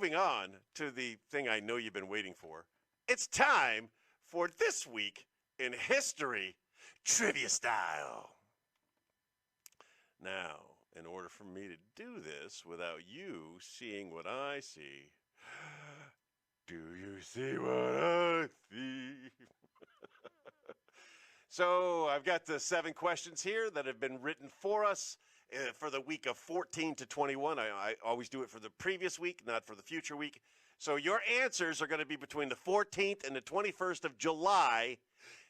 moving on to the thing I know you've been waiting for. It's time for This Week in History Trivia Style. Now, in order for me to do this without you seeing what I see, do you see what I see? So I've got the 7 questions here that have been written for us for the week of 14 to 21. I always do it for the previous week, not for the future week. So your answers are going to be between the 14th and the 21st of July,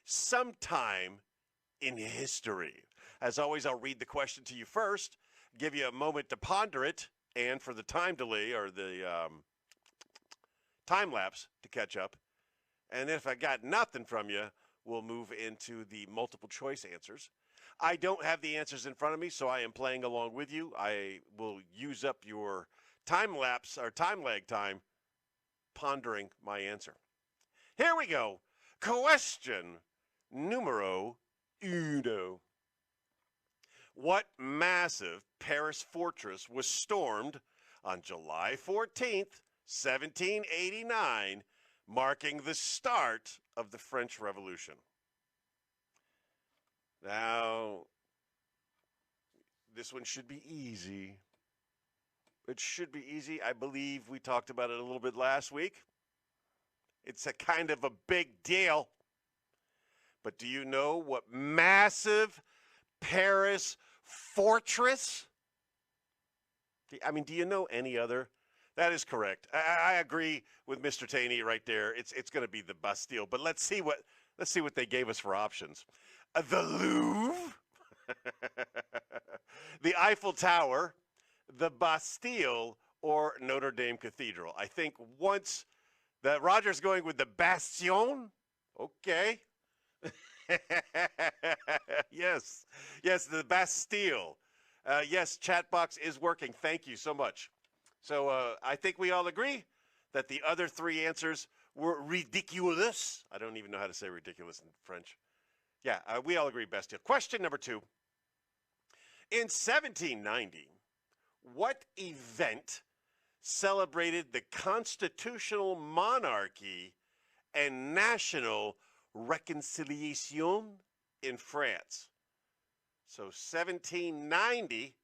sometime in history. As always, I'll read the question to you first, give you a moment to ponder it, and for the time delay or the time lapse to catch up. And then if I got nothing from you, we'll move into the multiple choice answers. I don't have the answers in front of me, so I am playing along with you. I will use up your time lapse or time lag time pondering my answer. Here we go. Question numero uno. What massive Paris fortress was stormed on July 14th, 1789, marking the start of the French Revolution? Now, this one should be easy. It should be easy. I believe we talked about it a little bit last week. It's a kind of a big deal. But do you know what massive Paris fortress? I mean, do you know any other? That is correct. I agree with Mr. Taney right there. It's going to be the Bastille. But let's see what they gave us for options. The Louvre, the Eiffel Tower, the Bastille, or Notre Dame Cathedral. I think once that Roger's going with the Bastion. Okay. Yes, the Bastille. Yes, chat box is working. Thank you so much. So I think we all agree that the other 3 answers were ridiculous. I don't even know how to say ridiculous in French. Yeah, we all agree, Bastille. Question number 2. In 1790, what event celebrated the constitutional monarchy and national reconciliation in France? So 1790,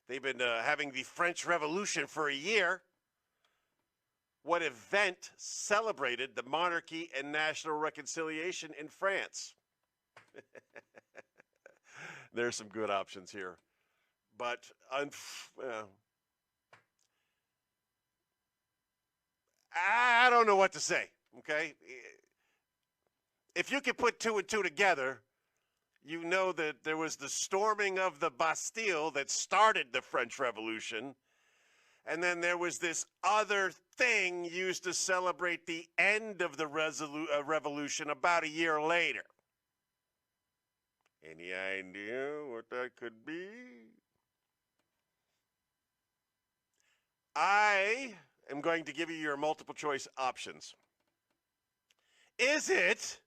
they've been having the French Revolution for a year. What event celebrated the monarchy and national reconciliation in France? There's some good options here. But I don't know what to say, okay? If you can put 2 and 2 together, you know that there was the storming of the Bastille that started the French Revolution. And then there was this other thing used to celebrate the end of the revolution about a year later. Any idea what that could be? I am going to give you your multiple choice options. Is it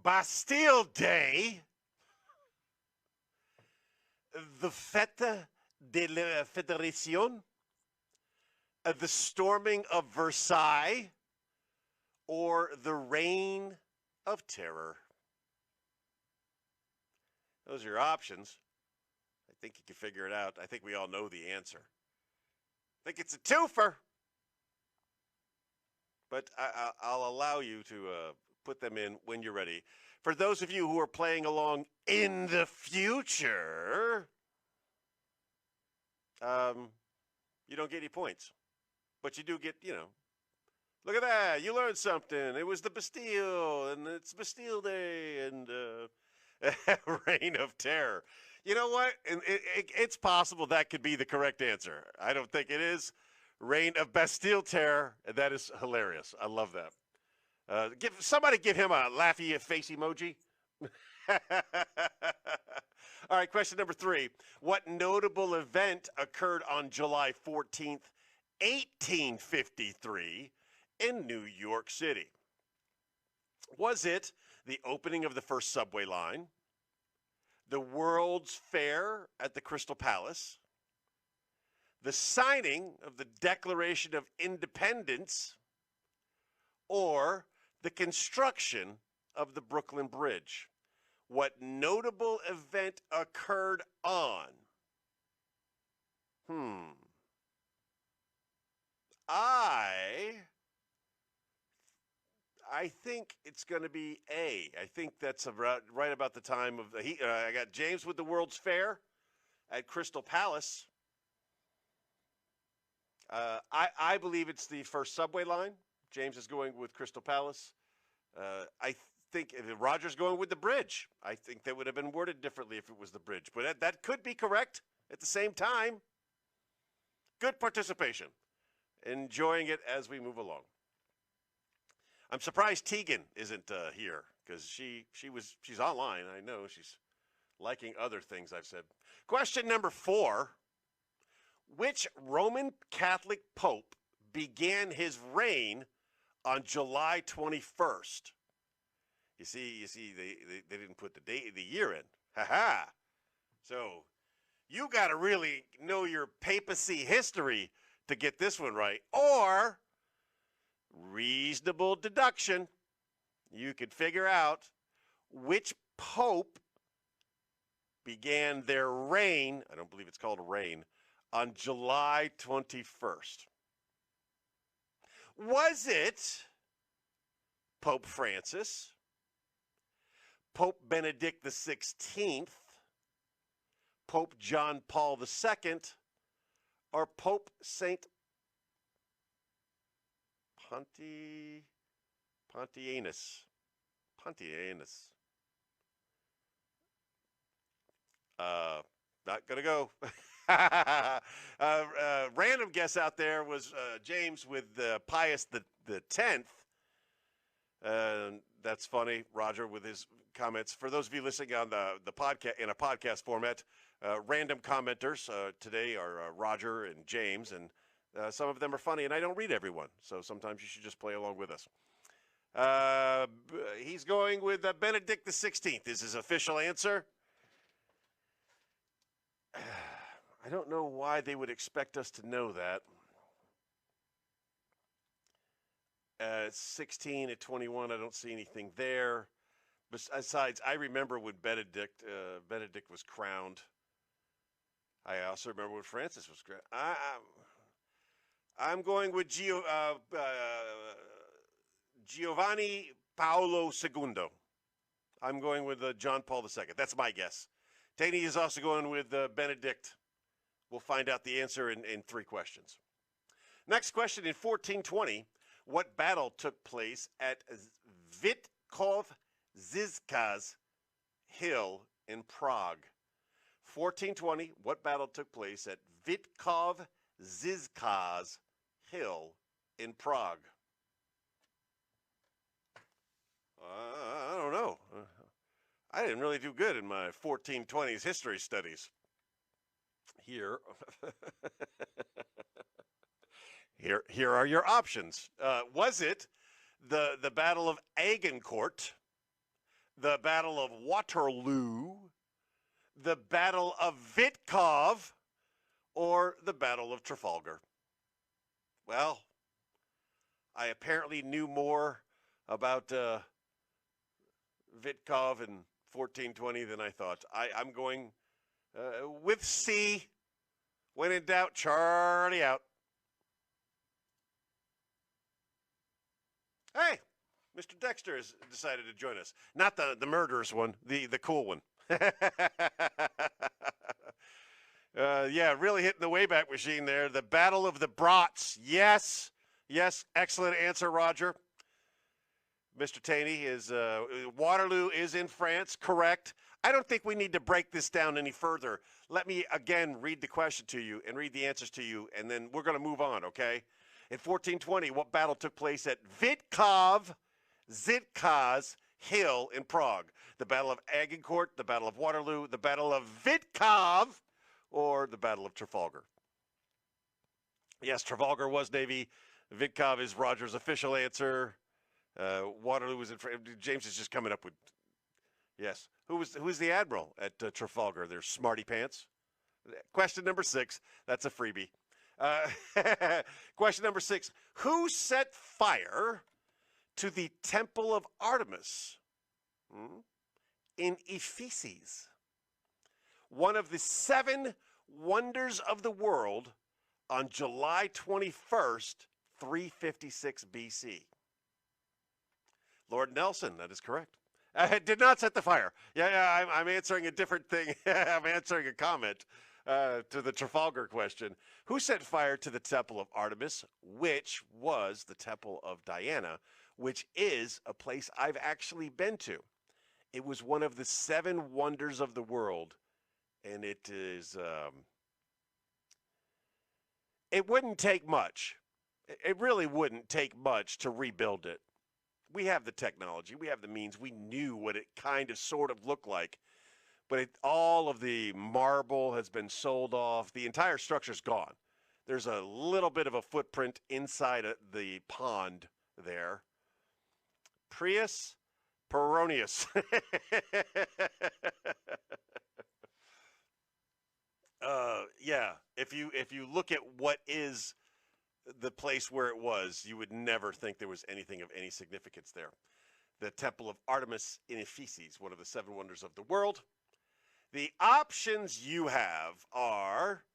Bastille Day, the Fête de la Fédération, the storming of Versailles, or the Reign of Terror? Those are your options. I think you can figure it out. I think we all know the answer. I think it's a twofer. But I'll allow you to put them in when you're ready. For those of you who are playing along in the future, you don't get any points. But you do get, look at that. You learned something. It was the Bastille, and it's Bastille Day, and Reign of Terror. You know what? It's possible that could be the correct answer. I don't think it is. Reign of Bastille Terror. And that is hilarious. I love that. Somebody give him a laughy face emoji. All right, question number 3. What notable event occurred on July 14th, 1853 in New York City? Was it the opening of the first subway line, the World's Fair at the Crystal Palace, the signing of the Declaration of Independence, or the construction of the Brooklyn Bridge? What notable event occurred on? I think it's going to be A. I think that's right about the time of the I got James with the World's Fair at Crystal Palace. I believe it's the first subway line. James is going with Crystal Palace. I think if Roger's going with the bridge. I think that would have been worded differently if it was the bridge. But that could be correct at the same time. Good participation. Enjoying it as we move along. I'm surprised Tegan isn't here because she's online. I know she's liking other things I've said. Question number 4. Which Roman Catholic Pope began his reign on July 21st? You see, they didn't put the date, the year in. Ha. So you got to really know your papacy history to get this one right. Or reasonable deduction, you could figure out which pope began their reign, I don't believe it's called a reign, on July 21st. Was it Pope Francis, Pope Benedict XVI, Pope John Paul II, or Pope Saint Pontianus? Not gonna go. Random guess out there was James with Pius the 10th. That's funny. Roger with his comments. For those of you listening on the podcast in a podcast format, random commenters today are Roger and James, and some of them are funny, and I don't read everyone, so sometimes you should just play along with us. He's going with Benedict the 16th is his official answer. I don't know why they would expect us to know that. 16 at 21, I don't see anything there. Besides, I remember when Benedict was crowned. I also remember when Francis was crowned. I'm going with Giovanni Paolo II. I'm going with John Paul II. That's my guess. Taney is also going with Benedict. We'll find out the answer in 3 questions. Next question, in 1420, what battle took place at Witkov-Zizka's Hill in Prague? 1420, what battle took place at Witkov-Zizka's Hill in Prague? I don't know. I didn't really do good in my 1420s history studies. Here are your options. Was it the Battle of Agincourt, the Battle of Waterloo, the Battle of Witkov, or the Battle of Trafalgar? Well, I apparently knew more about Witkov in 1420 than I thought. I'm going with C. When in doubt, Charlie out. Hey, Mr. Dexter has decided to join us. Not the murderous one, the cool one. Yeah, really hitting the Wayback Machine there. The Battle of the Brats. Yes, excellent answer, Roger. Mr. Taney is Waterloo is in France, correct. I don't think we need to break this down any further. Let me again read the question to you and read the answers to you, and then we're going to move on, okay? In 1420, what battle took place at Witkov-Zizka's Hill in Prague? The Battle of Agincourt, the Battle of Waterloo, the Battle of Witkov, or the Battle of Trafalgar? Yes, Trafalgar was Navy. Witkov is Roger's official answer. Waterloo was in France. James is just coming up with, yes. Who's the admiral at Trafalgar? There's Smarty Pants. Question number 6. That's a freebie. Uh, question number 6. Who set fire to the Temple of Artemis in Ephesus, one of the 7 wonders of the world, on July 21st, 356 BC? Lord Nelson, that is correct. Did not set the fire. Yeah, I'm answering a different thing. I'm answering a comment to the Trafalgar question. Who set fire to the Temple of Artemis, which was the Temple of Diana, which is a place I've actually been to? It was one of the 7 wonders of the world, and it is, it wouldn't take much. It really wouldn't take much to rebuild it. We have the technology, we have the means, we knew what it kind of sort of looked like, but all of the marble has been sold off. The entire structure's gone. There's a little bit of a footprint inside the pond there. Prius Peronius. Yeah, if you look at what is the place where it was, you would never think there was anything of any significance there. The Temple of Artemis in Ephesus, one of the 7 wonders of the world. The options you have are,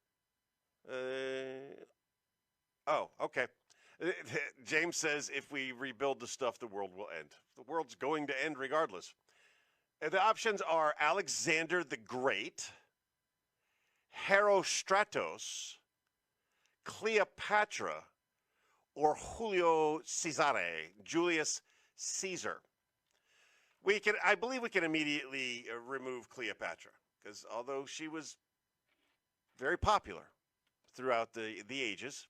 oh, okay. James says if we rebuild the stuff, the world will end. The world's going to end regardless. The options are Alexander the Great, Herostratus, Cleopatra, or Julio Caesare, Julius Caesar. I believe we can immediately remove Cleopatra, because although she was very popular throughout the ages,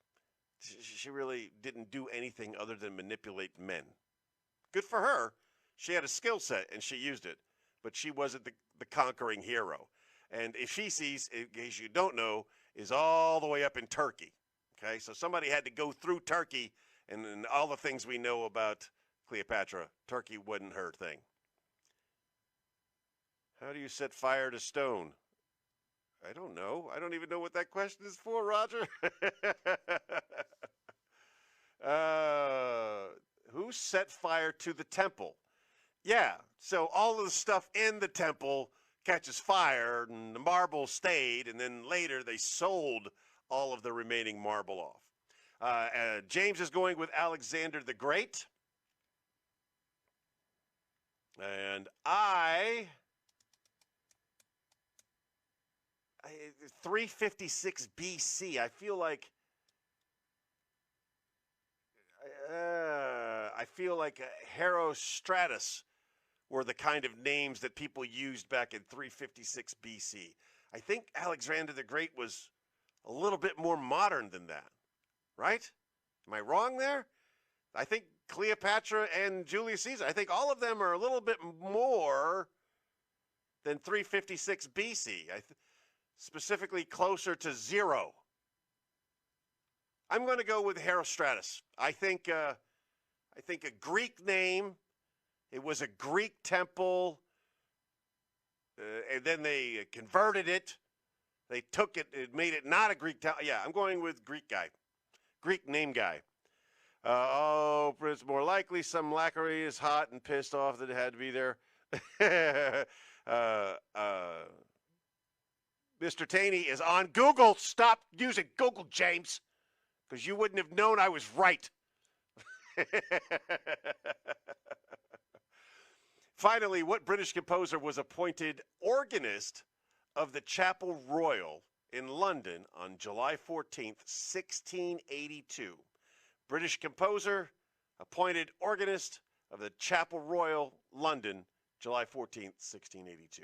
she really didn't do anything other than manipulate men. Good for her. She had a skill set and she used it, but she wasn't the conquering hero. And Ephesus, in case you don't know, is all the way up in Turkey. Okay, so somebody had to go through Turkey, and all the things we know about Cleopatra, Turkey wasn't her thing. How do you set fire to stone? I don't know. I don't even know what that question is for, Roger. Who set fire to the temple? Yeah, so all of the stuff in the temple catches fire, and the marble stayed, and then later they sold all of the remaining marble off. James is going with Alexander the Great. And 356 BC, I feel like Herostratus were the kind of names that people used back in 356 BC. I think Alexander the Great was a little bit more modern than that, right? Am I wrong there? I think Cleopatra and Julius Caesar, I think all of them are a little bit more than 356 BC, specifically closer to 0. I'm going to go with Herostratus. I think a Greek name. It was a Greek temple, and then they converted it. They took it, made it not a Greek temple. Yeah, I'm going with Greek name guy. It's more likely some lacquery is hot and pissed off that it had to be there. Mr. Taney is on Google. Stop using Google, James, because you wouldn't have known I was right. Finally, what British composer was appointed organist of the Chapel Royal in London on July 14th, 1682? British composer, appointed organist of the Chapel Royal, London, July 14th, 1682.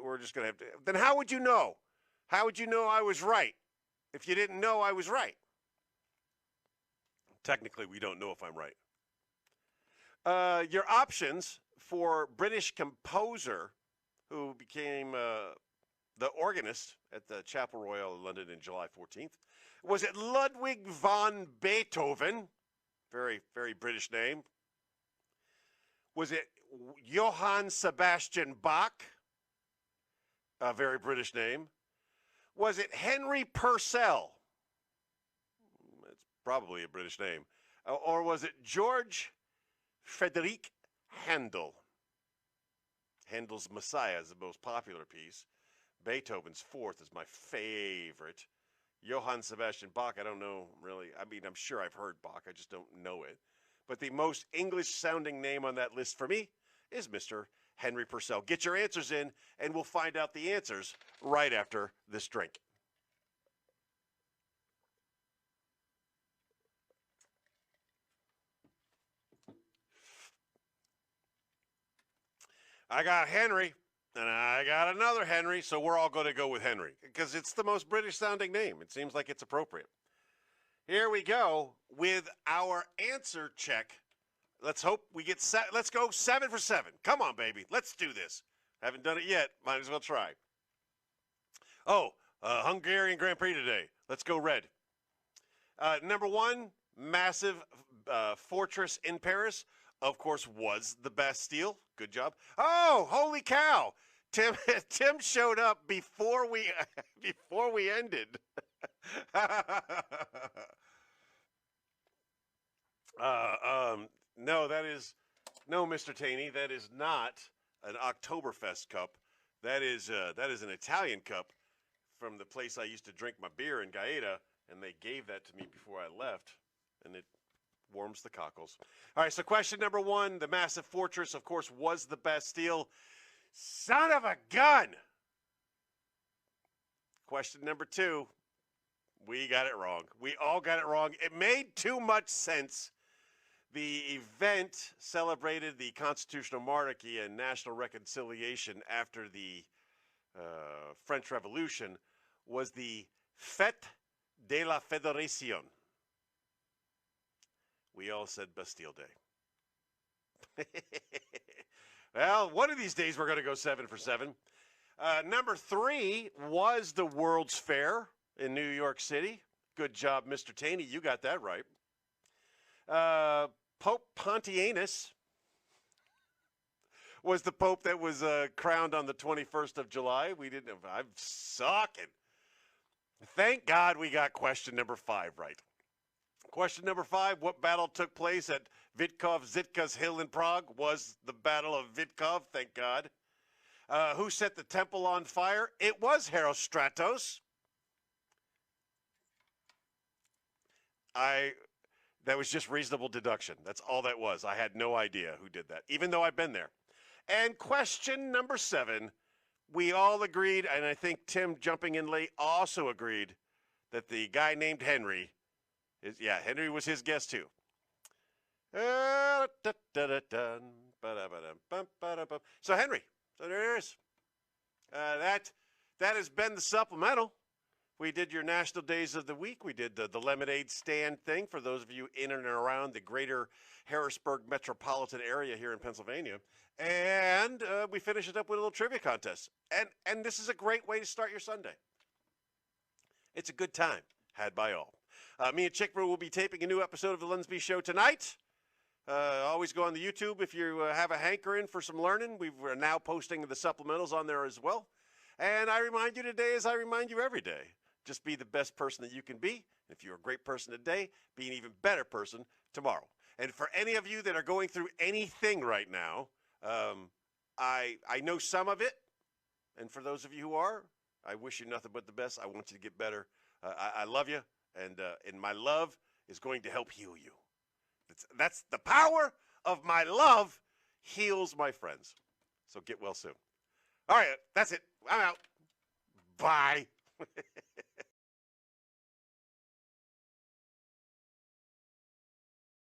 We're just going to have to. Then how would you know? How would you know I was right if you didn't know I was right? Technically, we don't know if I'm right. Your options for British composer who became the organist at the Chapel Royal in London in July 14th. Was it Ludwig van Beethoven? Very, very British name. Was it Johann Sebastian Bach? A very British name. Was it Henry Purcell? It's probably a British name. Or was it George Frederick Handel? Handel's Messiah is the most popular piece. Beethoven's Fourth is my favorite. Johann Sebastian Bach, I don't know really. I mean, I'm sure I've heard Bach. I just don't know it. But the most English-sounding name on that list for me is Mr. Henry Purcell. Get your answers in, and we'll find out the answers right after this drink. I got Henry, and I got another Henry, so we're all going to go with Henry because it's the most British-sounding name. It seems like it's appropriate. Here we go with our answer check. Let's hope we get let's go 7 for 7. Come on, baby. Let's do this. Haven't done it yet. Might as well try. Oh, Hungarian Grand Prix today. Let's go red. Number one, massive fortress in Paris, of course, was the Bastille. Good job. Oh, holy cow. Tim showed up before we ended. No, Mr. Taney, that is not an Oktoberfest cup. That is an Italian cup from the place I used to drink my beer in Gaeta, and they gave that to me before I left, and it warms the cockles. All right, so question number one, the massive fortress, of course, was the Bastille. Son of a gun! Question number two, we got it wrong. We all got it wrong. It made too much sense. The event celebrated the constitutional monarchy and national reconciliation after the French Revolution was the Fête de la Fédération. We all said Bastille Day. Well, one of these days we're going to go 7 for 7. Number three was the World's Fair in New York City. Good job, Mr. Taney. You got that right. Pope Pontianus was the Pope that was crowned on the 21st of July. We didn't have, I'm sucking. Thank God we got question number 5 right. Question number 5, what battle took place at Witkov-Zitka's Hill in Prague? Was the Battle of Witkov, thank God. Who set the temple on fire? It was Herostratos. That was just reasonable deduction. That's all that was. I had no idea who did that, even though I've been there. And question number 7, we all agreed, and I think Tim jumping in late also agreed, that the guy named Henry Henry was his guess too. So Henry, so there it is. That has been the supplemental. We did your National Days of the Week. We did the lemonade stand thing for those of you in and around the greater Harrisburg metropolitan area here in Pennsylvania. And we finished it up with a little trivia contest. And this is a great way to start your Sunday. It's a good time had by all. Me and Chickbrew will be taping a new episode of the Lunsb Show tonight. Always go on the YouTube if you have a hankering for some learning. We're now posting the supplementals on there as well. And I remind you today, as I remind you every day, just be the best person that you can be. If you're a great person today, be an even better person tomorrow. And for any of you that are going through anything right now, I know some of it. And for those of you who are, I wish you nothing but the best. I want you to get better. I love you. And my love is going to help heal you. That's the power of my love heals my friends. So get well soon. All right, that's it. I'm out. Bye.